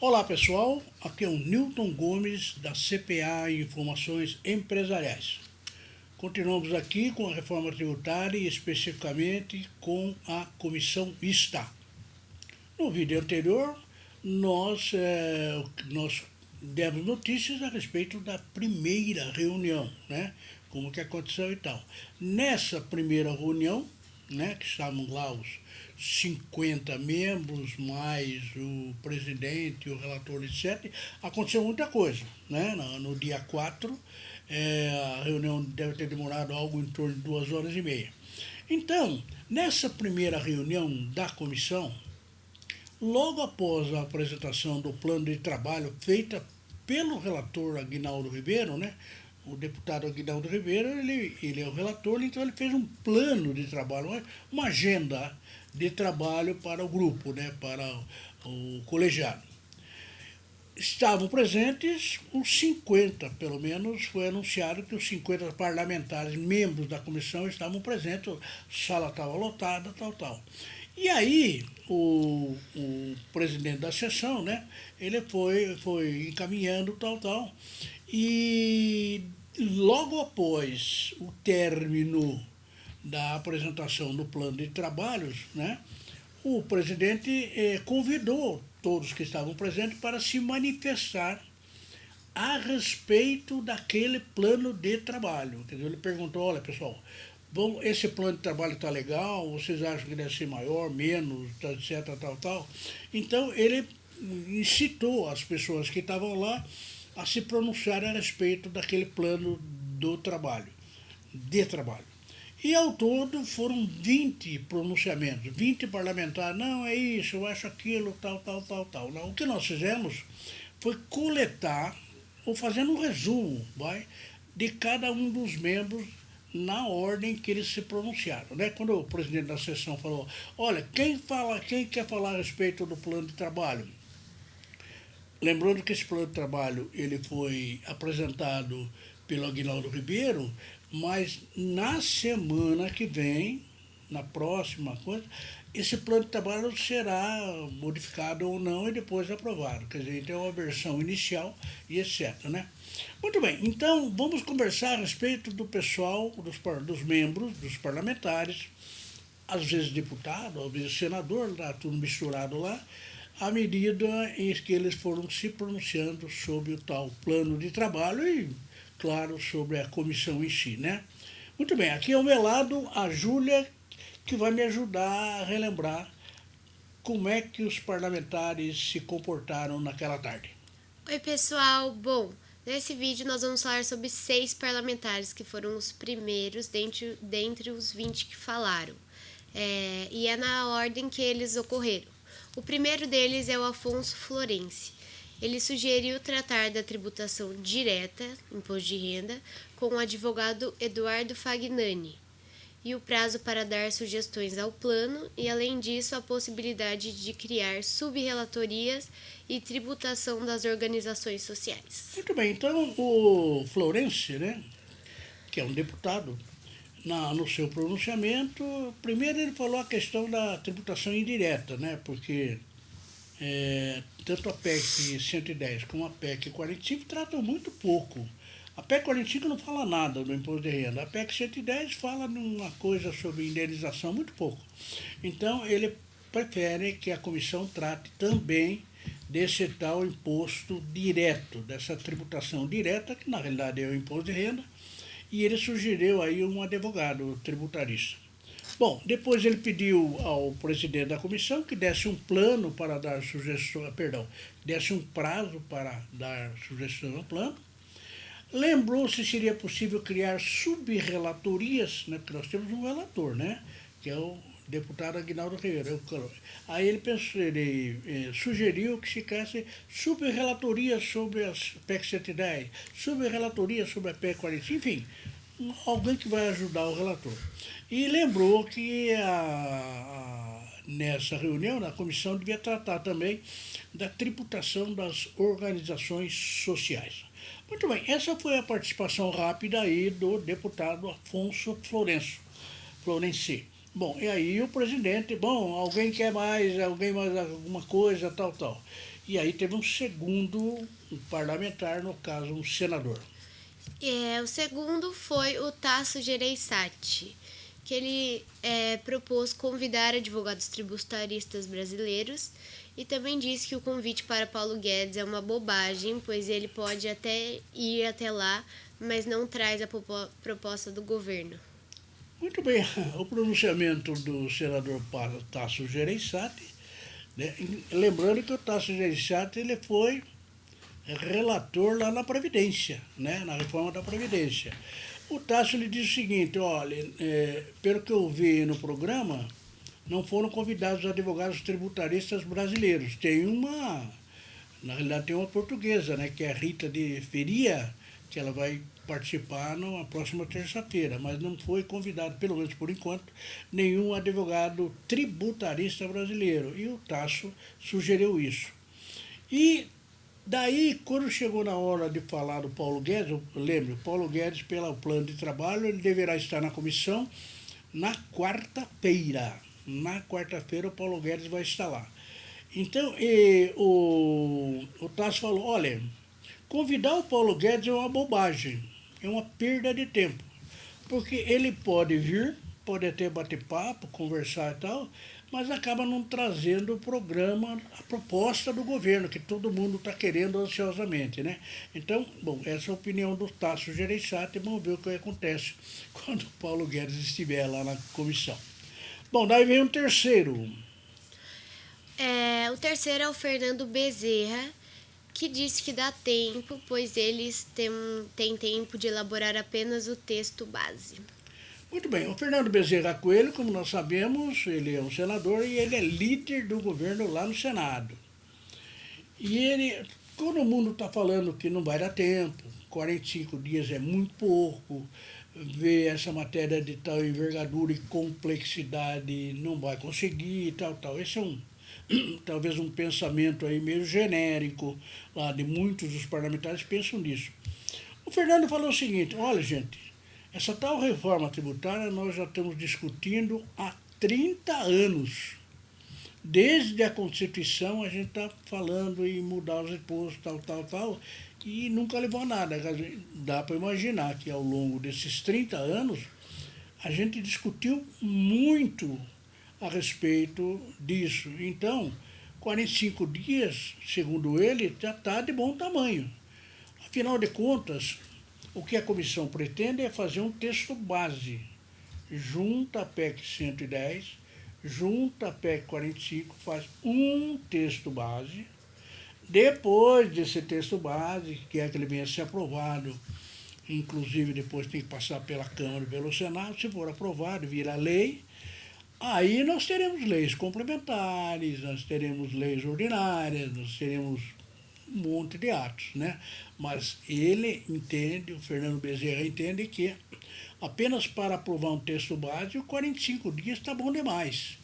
Olá pessoal, aqui é o Newton Gomes da CPA Informações Empresariais. Continuamos aqui com a reforma tributária e especificamente com a comissão mista. No vídeo anterior, nós demos notícias a respeito da primeira reunião, né? Como que aconteceu e tal. Nessa primeira reunião, né, que estavam lá os 50 membros, mais o presidente, o relator, etc., aconteceu muita coisa. Né? No dia 4, a reunião deve ter demorado algo em torno de 2 horas e meia. Então, nessa primeira reunião da comissão, logo após a apresentação do plano de trabalho feita pelo relator Aguinaldo Ribeiro, né? O deputado Aguinaldo Ribeiro, ele é o relator, então ele fez um plano de trabalho, uma agenda de trabalho para o grupo, né? Para o colegiado. Estavam presentes os 50, pelo menos foi anunciado que os 50 parlamentares, membros da comissão, estavam presentes, a sala estava lotada, tal. E aí, o presidente da sessão, né, ele foi encaminhando, tal, e logo após o término da apresentação do plano de trabalhos, né, o presidente convidou todos que estavam presentes para se manifestar a respeito daquele plano de trabalho. Quer dizer, ele perguntou, olha pessoal, esse plano de trabalho está legal, vocês acham que deve ser maior, menos, etc, tal. Então ele incitou as pessoas que estavam lá a se pronunciar a respeito daquele plano do trabalho, de trabalho. E ao todo foram 20 pronunciamentos, 20 parlamentares, não, é isso, eu acho aquilo, tal. Não, o que nós fizemos foi coletar, ou fazendo um resumo, de cada um dos membros na ordem que eles se pronunciaram. Né? Quando o presidente da sessão falou, olha, quem quer falar a respeito do plano de trabalho? Lembrando que esse plano de trabalho ele foi apresentado pelo Aguinaldo Ribeiro, mas na semana que vem, na próxima coisa, esse plano de trabalho será modificado ou não e depois aprovado. Quer dizer, tem uma versão inicial e etc. Né? Muito bem, então vamos conversar a respeito do pessoal, dos membros, dos parlamentares, às vezes deputado, às vezes senador, está tudo misturado lá, à medida em que eles foram se pronunciando sobre o tal plano de trabalho e, claro, sobre a comissão em si, né? Muito bem, aqui ao meu lado a Júlia, que vai me ajudar a relembrar como é que os parlamentares se comportaram naquela tarde. Oi pessoal, bom, nesse vídeo nós vamos falar sobre 6 parlamentares que foram os primeiros dentre os 20 que falaram, e é na ordem que eles ocorreram. O primeiro deles é o Afonso Florense. Ele sugeriu tratar da tributação direta, imposto de renda, com o advogado Eduardo Fagnani, e o prazo para dar sugestões ao plano e, além disso, a possibilidade de criar sub-relatorias e tributação das organizações sociais. Muito bem, então o Florense, né, que é um deputado, no seu pronunciamento, primeiro ele falou a questão da tributação indireta, né, porque tanto a PEC 110 como a PEC 45 tratam muito pouco. A PEC 45 não fala nada do imposto de renda. A PEC 110 fala numa coisa sobre indenização, muito pouco. Então, ele prefere que a comissão trate também desse tal imposto direto, dessa tributação direta, que na realidade é o imposto de renda, e ele sugeriu aí um advogado tributarista. Bom, depois ele pediu ao presidente da comissão que desse um plano para dar sugestão, desse um prazo para dar sugestão ao plano. Lembrou se seria possível criar sub-relatorias, né, porque nós temos um relator, né, que é o deputado Aguinaldo Ribeiro. Aí ele sugeriu que se criasse sub-relatorias sobre as PEC 110, sub-relatorias sobre a PEC 45, enfim, alguém que vai ajudar o relator. E lembrou que nessa reunião, a comissão devia tratar também da tributação das organizações sociais. Muito bem, essa foi a participação rápida aí do deputado Afonso Florense. Bom, e aí o presidente, alguém quer mais alguma coisa, tal. E aí teve um segundo um parlamentar, no caso, um senador. O segundo foi o Tasso Gereissati, que ele propôs convidar advogados tributaristas brasileiros e também disse que o convite para Paulo Guedes é uma bobagem, pois ele pode até ir até lá, mas não traz a proposta do governo. Muito bem, o pronunciamento do senador Tasso Gereissati, né? Lembrando que o Tasso Gereissati ele foi relator lá na Previdência, né? Na reforma da Previdência. O Tasso lhe disse o seguinte, olha, pelo que eu vi no programa, não foram convidados advogados tributaristas brasileiros. Na realidade tem uma portuguesa, né, que é a Rita de Feria, que ela vai participar na próxima terça-feira, mas não foi convidado, pelo menos por enquanto, nenhum advogado tributarista brasileiro. E o Tasso sugeriu isso. E daí, quando chegou na hora de falar do Paulo Guedes, eu lembro, Paulo Guedes, pelo plano de trabalho, ele deverá estar na comissão na quarta-feira. Na quarta-feira o Paulo Guedes vai estar lá. Então, o Tasso falou, olha, convidar o Paulo Guedes é uma bobagem, é uma perda de tempo. Porque ele pode vir, pode até bater papo, conversar e tal, mas acaba não trazendo o programa, a proposta do governo, que todo mundo está querendo ansiosamente, né? Então, bom, essa é a opinião do Tasso Gereissati, vamos ver o que acontece quando o Paulo Guedes estiver lá na comissão. Bom, daí vem um terceiro. O terceiro é o Fernando Bezerra, que disse que dá tempo, pois eles têm tempo de elaborar apenas o texto base. Muito bem, o Fernando Bezerra Coelho, como nós sabemos, ele é um senador e ele é líder do governo lá no Senado. E ele, todo mundo está falando que não vai dar tempo, 45 dias é muito pouco, ver essa matéria de tal envergadura e complexidade não vai conseguir e tal, tal. Esse é talvez um pensamento aí meio genérico, lá de muitos dos parlamentares pensam nisso. O Fernando falou o seguinte, olha gente, essa tal reforma tributária nós já estamos discutindo há 30 anos. Desde a Constituição a gente está falando em mudar os impostos, tal, e nunca levou a nada. Dá para imaginar que ao longo desses 30 anos a gente discutiu muito a respeito disso. Então, 45 dias, segundo ele, já está de bom tamanho. Afinal de contas, o que a comissão pretende é fazer um texto base, junta a PEC 110, junta a PEC 45, faz um texto base. Depois desse texto base, que é que ele venha a ser aprovado, inclusive depois tem que passar pela Câmara e pelo Senado, se for aprovado, vira lei, aí nós teremos leis complementares, nós teremos leis ordinárias, nós teremos um monte de atos, né? Mas ele entende, o Fernando Bezerra entende que apenas para aprovar um texto base, 45 dias está bom demais.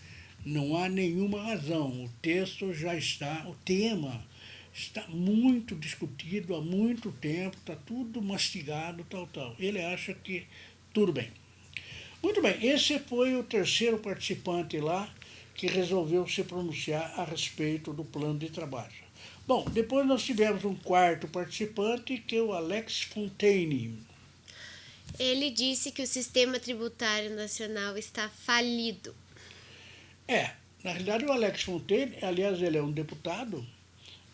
Não há nenhuma razão. O texto já está, o tema está muito discutido há muito tempo, está tudo mastigado, tal. Ele acha que tudo bem. Muito bem, esse foi o terceiro participante lá que resolveu se pronunciar a respeito do plano de trabalho. Bom, depois nós tivemos um quarto participante, que é o Alex Fontaine. Ele disse que o sistema tributário nacional está falido. Na realidade o Alex Fontaine, aliás, ele é um deputado,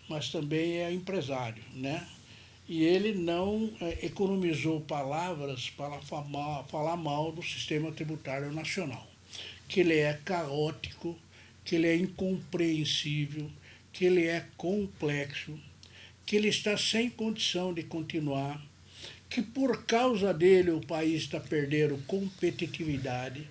mas também é empresário, né? E ele não economizou palavras para falar mal do sistema tributário nacional, que ele é caótico, que ele é incompreensível, que ele é complexo, que ele está sem condição de continuar, que por causa dele o país está perdendo competitividade,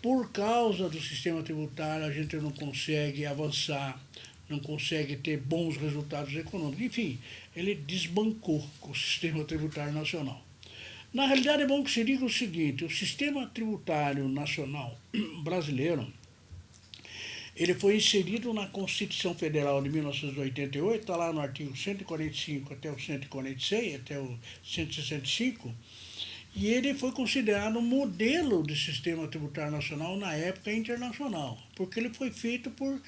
por causa do sistema tributário a gente não consegue avançar, não consegue ter bons resultados econômicos. Enfim, ele desbancou com o sistema tributário nacional. Na realidade, é bom que se diga o seguinte, o sistema tributário nacional brasileiro, ele foi inserido na Constituição Federal de 1988, está lá no artigo 145 até o 146, até o 165, e ele foi considerado um modelo de sistema tributário nacional na época internacional, porque ele foi feito por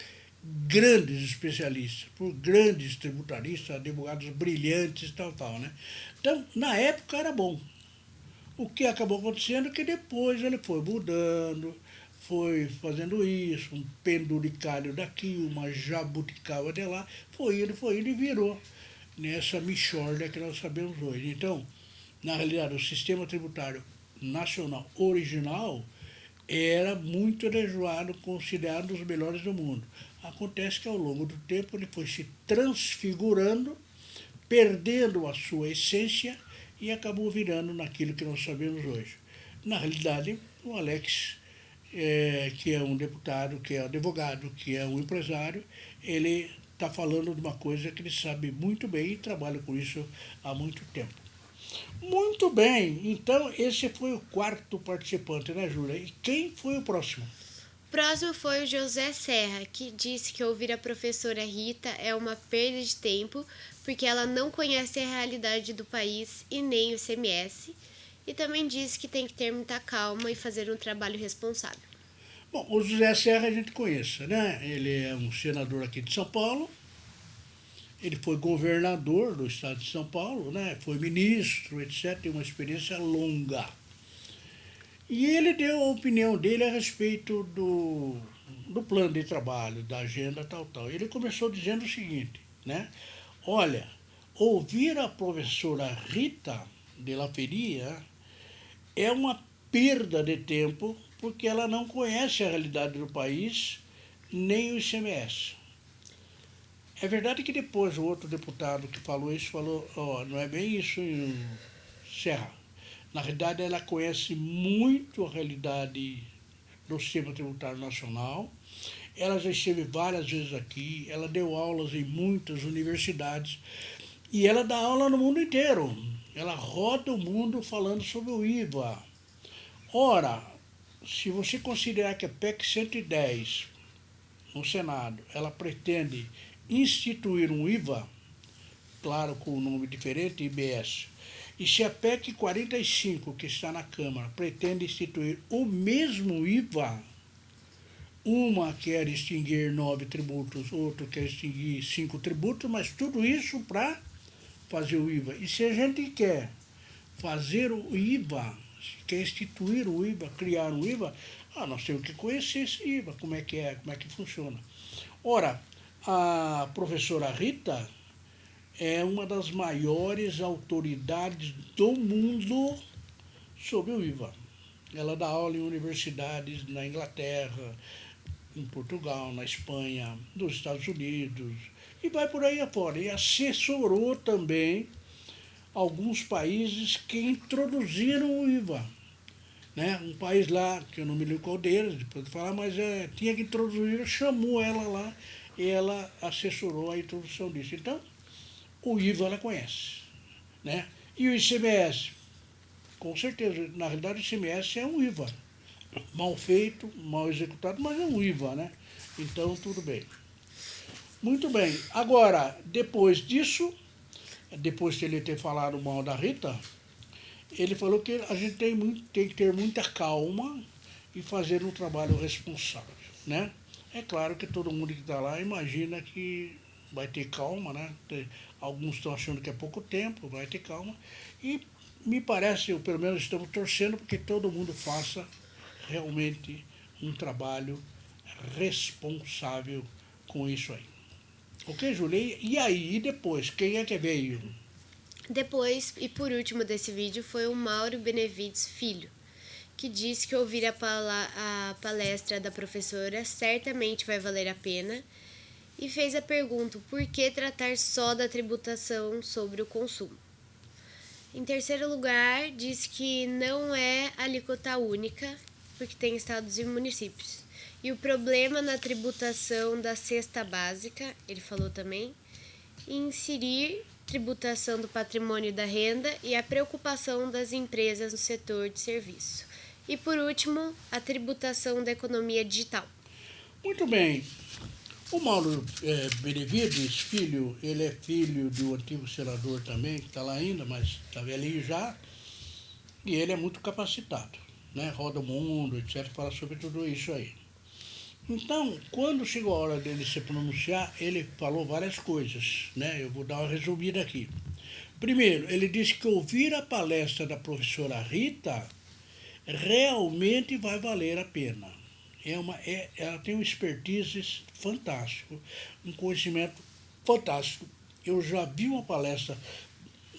grandes especialistas, por grandes tributaristas, advogados brilhantes, tal, né? Então, na época era bom. O que acabou acontecendo é que depois ele foi mudando, foi fazendo isso, um penduricalho daqui, uma jabuticaba de lá, foi indo e virou nessa mixórdia que nós sabemos hoje. Então, na realidade, o sistema tributário nacional original era muito elevado, considerado um dos melhores do mundo. Acontece que ao longo do tempo ele foi se transfigurando, perdendo a sua essência e acabou virando naquilo que nós sabemos hoje. Na realidade, o Alex, que é um deputado, que é um advogado, que é um empresário, ele está falando de uma coisa que ele sabe muito bem e trabalha com isso há muito tempo. Muito bem, então esse foi o quarto participante, né, Júlia? E quem foi o próximo? O próximo foi o José Serra, que disse que ouvir a professora Rita é uma perda de tempo, porque ela não conhece a realidade do país e nem o ICMS, e também disse que tem que ter muita calma e fazer um trabalho responsável. Bom, o José Serra a gente conhece, né? Ele é um senador aqui de São Paulo, ele foi governador do estado de São Paulo, né? Foi ministro, etc., tem uma experiência longa. E ele deu a opinião dele a respeito do plano de trabalho, da agenda, tal. Ele começou dizendo o seguinte, né? Olha, ouvir a professora Rita de la Feria é uma perda de tempo, porque ela não conhece a realidade do país, nem o ICMS. É verdade que depois o outro deputado que falou isso falou, não é bem isso, Serra. Na realidade, ela conhece muito a realidade do sistema tributário nacional. Ela já esteve várias vezes aqui, ela deu aulas em muitas universidades e ela dá aula no mundo inteiro. Ela roda o mundo falando sobre o IVA. Ora, se você considerar que a PEC 110 no Senado, ela pretende instituir um IVA, claro, com um nome diferente, IBS, e se a PEC 45, que está na Câmara, pretende instituir o mesmo IVA, uma quer extinguir 9 tributos, outra quer extinguir 5 tributos, mas tudo isso para fazer o IVA. E se a gente quer fazer o IVA, quer instituir o IVA, criar um IVA, nós temos que conhecer esse IVA, como é que funciona. Ora, a professora Rita é uma das maiores autoridades do mundo sobre o IVA. Ela dá aula em universidades na Inglaterra, em Portugal, na Espanha, nos Estados Unidos, e vai por aí afora. E assessorou também alguns países que introduziram o IVA. Né? Um país lá, que eu não me lembro qual deles, depois de falar, mas tinha que introduzir, chamou ela lá e ela assessorou a introdução disso. Então, o IVA ela conhece. Né? E o ICMS, com certeza, na realidade o ICMS é um IVA. Mal feito, mal executado, mas é um IVA, né? Então, tudo bem. Muito bem. Agora, depois disso, depois de ele ter falado mal da Rita, ele falou que a gente tem que ter muita calma e fazer um trabalho responsável, né? É claro que todo mundo que está lá imagina que vai ter calma, né? Alguns estão achando que é pouco tempo, vai ter calma. E me parece, ou pelo menos estamos torcendo, porque todo mundo faça realmente um trabalho responsável com isso aí. Ok, Julia? E aí, e depois, quem é que veio? Depois, e por último desse vídeo, foi o Mauro Benevides Filho, que disse que ouvir a palestra da professora certamente vai valer a pena, e fez a pergunta: por que tratar só da tributação sobre o consumo? Em terceiro lugar, disse que não é alíquota única, porque tem estados e municípios. E o problema na tributação da cesta básica, ele falou também, inserir tributação do patrimônio e da renda e a preocupação das empresas no setor de serviço. E por último, a tributação da economia digital. Muito bem. O Mauro Benevides, filho, ele é filho do antigo senador também, que está lá ainda, mas está velhinho já, e ele é muito capacitado, né? Roda o mundo, etc., fala sobre tudo isso aí. Então, quando chegou a hora dele se pronunciar, ele falou várias coisas, né? Eu vou dar uma resumida aqui. Primeiro, ele disse que ouvir a palestra da professora Rita realmente vai valer a pena. Ela tem um expertise fantástico, um conhecimento fantástico. Eu já vi uma palestra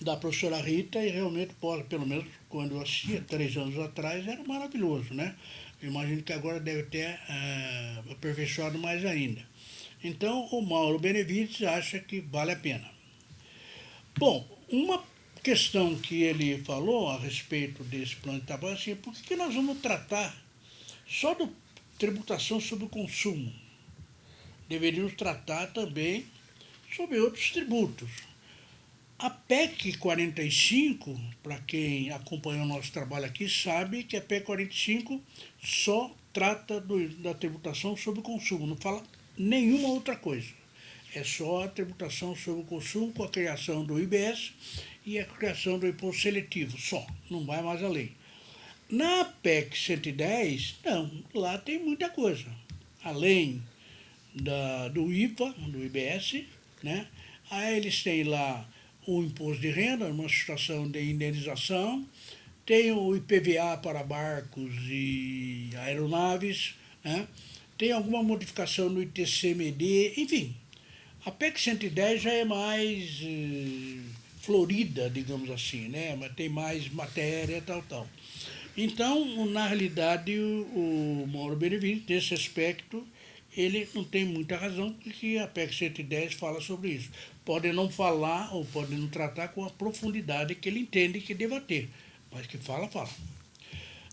da professora Rita e realmente, pelo menos quando eu assistia 3 anos atrás, era maravilhoso, né? Eu imagino que agora deve ter aperfeiçoado mais ainda. Então, o Mauro Benevides acha que vale a pena. Bom, uma questão que ele falou a respeito desse plano de trabalho é assim, por que nós vamos tratar só da tributação sobre o consumo? Deveríamos tratar também sobre outros tributos. A PEC 45, para quem acompanhou o nosso trabalho aqui, sabe que a PEC 45 só trata da tributação sobre o consumo, não fala nenhuma outra coisa. É só a tributação sobre o consumo com a criação do IBS e a criação do imposto seletivo, só, não vai mais além. Na PEC 110, não, lá tem muita coisa. Além do IVA, do IBS, né? Aí eles têm lá o imposto de renda, uma situação de indenização, tem o IPVA para barcos e aeronaves, né? Tem alguma modificação no ITCMD, enfim. A PEC 110 já é mais florida, digamos assim, né? Mas tem mais matéria, tal. Então, na realidade, o Mauro Benevides, nesse aspecto, ele não tem muita razão, porque a PEC 110 fala sobre isso. Pode não falar ou pode não tratar com a profundidade que ele entende que deva ter, mas que fala.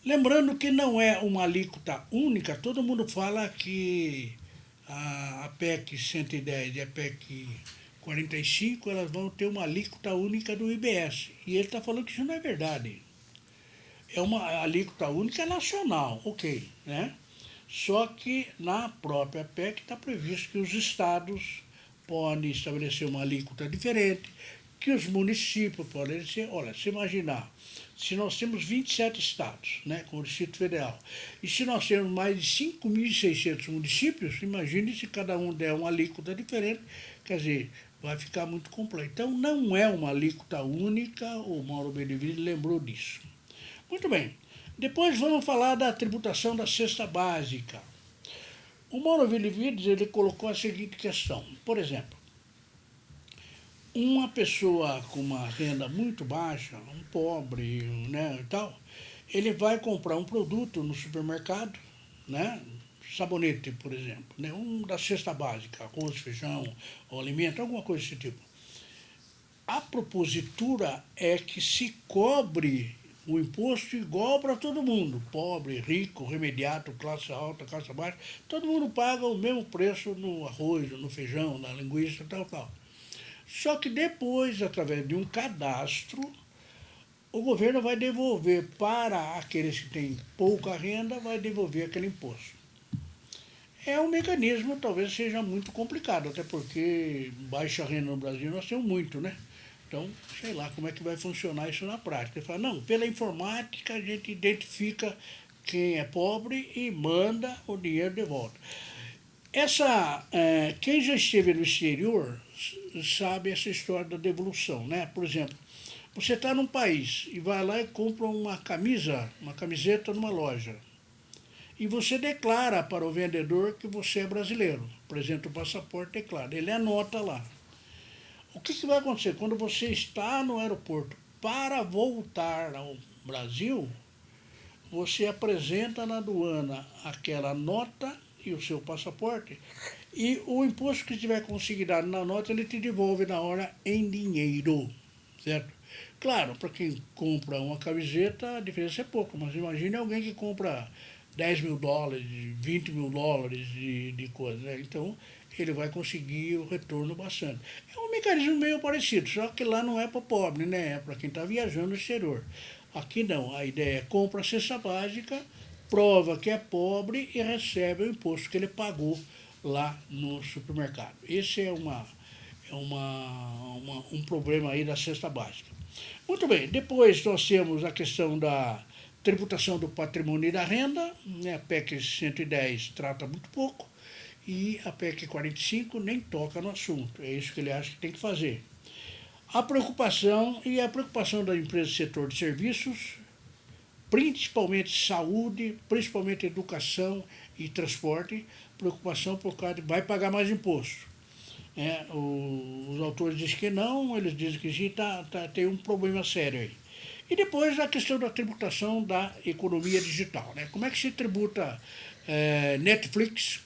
Lembrando que não é uma alíquota única, todo mundo fala que a PEC 110 e a PEC 45 elas vão ter uma alíquota única do IBS. E ele está falando que isso não é verdade. É uma alíquota única nacional, ok, né? Só que na própria PEC está previsto que os estados podem estabelecer uma alíquota diferente, que os municípios podem ser, olha, se imaginar, se nós temos 27 estados, né, com o Distrito Federal, e se nós temos mais de 5.600 municípios, imagine se cada um der uma alíquota diferente, quer dizer, vai ficar muito complexo. Então, não é uma alíquota única, o Mauro Benevides lembrou disso. Muito bem. Depois vamos falar da tributação da cesta básica. O Mauro Benevides, ele colocou a seguinte questão. Por exemplo, uma pessoa com uma renda muito baixa, um pobre, né, e tal, ele vai comprar um produto no supermercado, né, sabonete, por exemplo, né, um da cesta básica, arroz, feijão, ou alimento, alguma coisa desse tipo. A propositura é que se cobre o imposto igual para todo mundo, pobre, rico, remediado, classe alta, classe baixa, todo mundo paga o mesmo preço no arroz, no feijão, na linguiça, tal. Só que depois, através de um cadastro, o governo vai devolver para aqueles que têm pouca renda, vai devolver aquele imposto. É um mecanismo, talvez seja muito complicado, até porque baixa renda no Brasil nós temos muito, né? Então, sei lá como é que vai funcionar isso na prática. Ele fala, não, pela informática a gente identifica quem é pobre e manda o dinheiro de volta. Quem já esteve no exterior sabe essa história da devolução, né? Por exemplo, você está num país e vai lá e compra uma camiseta numa loja. E você declara para o vendedor que você é brasileiro. Apresenta o passaporte, declara. Ele anota lá. O que vai acontecer? Quando você está no aeroporto para voltar ao Brasil, você apresenta na aduana aquela nota e o seu passaporte, e o imposto que tiver consignado na nota, ele te devolve na hora em dinheiro, certo? Claro, para quem compra uma camiseta, a diferença é pouco, mas imagine alguém que compra $10.000, $20.000 de coisa, né? Então, ele vai conseguir o retorno bastante. É um mecanismo meio parecido, só que lá não é para pobre, né? É para quem está viajando no exterior. Aqui não, a ideia é compra a cesta básica, prova que é pobre e recebe o imposto que ele pagou lá no supermercado. Esse é um problema aí da cesta básica. Muito bem, depois nós temos a questão da tributação do patrimônio e da renda, né? A PEC 110 trata muito pouco, e a PEC 45 nem toca no assunto. É isso que ele acha que tem que fazer. A preocupação da empresa do setor de serviços, principalmente saúde, principalmente educação e transporte, preocupação por causa de vai pagar mais imposto. Os autores dizem que não, eles dizem que sim, tem um problema sério aí. E depois a questão da tributação da economia digital. Né? Como é que se tributa Netflix,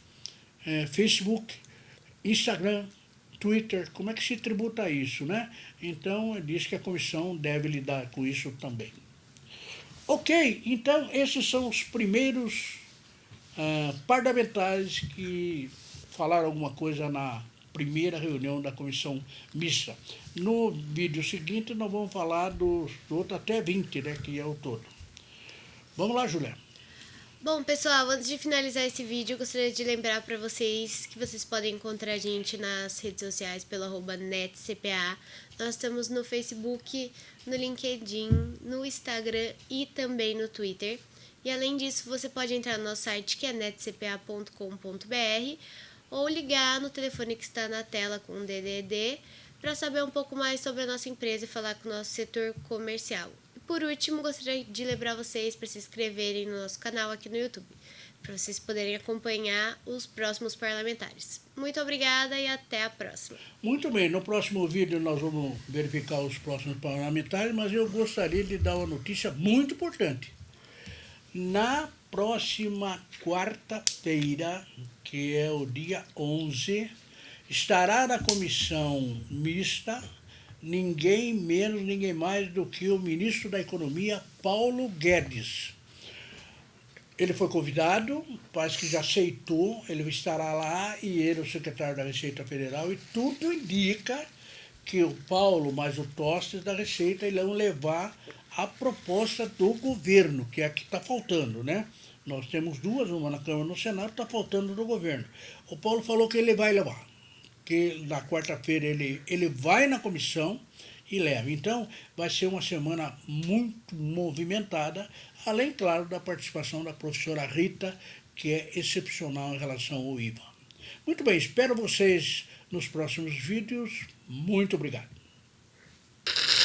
Facebook, Instagram, Twitter, como é que se tributa isso, né? Então, diz que a comissão deve lidar com isso também. Ok, então esses são os primeiros parlamentares que falaram alguma coisa na primeira reunião da comissão mista. No vídeo seguinte, nós vamos falar dos outros até 20, né, que é o todo. Vamos lá, Julia. Bom, pessoal, antes de finalizar esse vídeo, eu gostaria de lembrar para vocês que vocês podem encontrar a gente nas redes sociais pelo @netcpa. Nós estamos no Facebook, no LinkedIn, no Instagram e também no Twitter. E além disso, você pode entrar no nosso site, que é netcpa.com.br, ou ligar no telefone que está na tela com o DDD para saber um pouco mais sobre a nossa empresa e falar com o nosso setor comercial. Por último, gostaria de lembrar vocês para se inscreverem no nosso canal aqui no YouTube, para vocês poderem acompanhar os próximos parlamentares. Muito obrigada e até a próxima. Muito bem, no próximo vídeo nós vamos verificar os próximos parlamentares, mas eu gostaria de dar uma notícia muito importante. Na próxima quarta-feira, que é o dia 11, estará na comissão mista ninguém menos, ninguém mais do que o ministro da Economia, Paulo Guedes. Ele foi convidado, parece que já aceitou, ele estará lá, e ele, o secretário da Receita Federal, e tudo indica que o Paulo mais o Tostes da Receita irão levar a proposta do governo, que é a que está faltando, né? Nós temos duas, uma na Câmara e no Senado, está faltando do governo. O Paulo falou que ele vai levar, que na quarta-feira ele vai na comissão e leva. Então, vai ser uma semana muito movimentada, além, claro, da participação da professora Rita, que é excepcional em relação ao IVA. Muito bem, espero vocês nos próximos vídeos. Muito obrigado.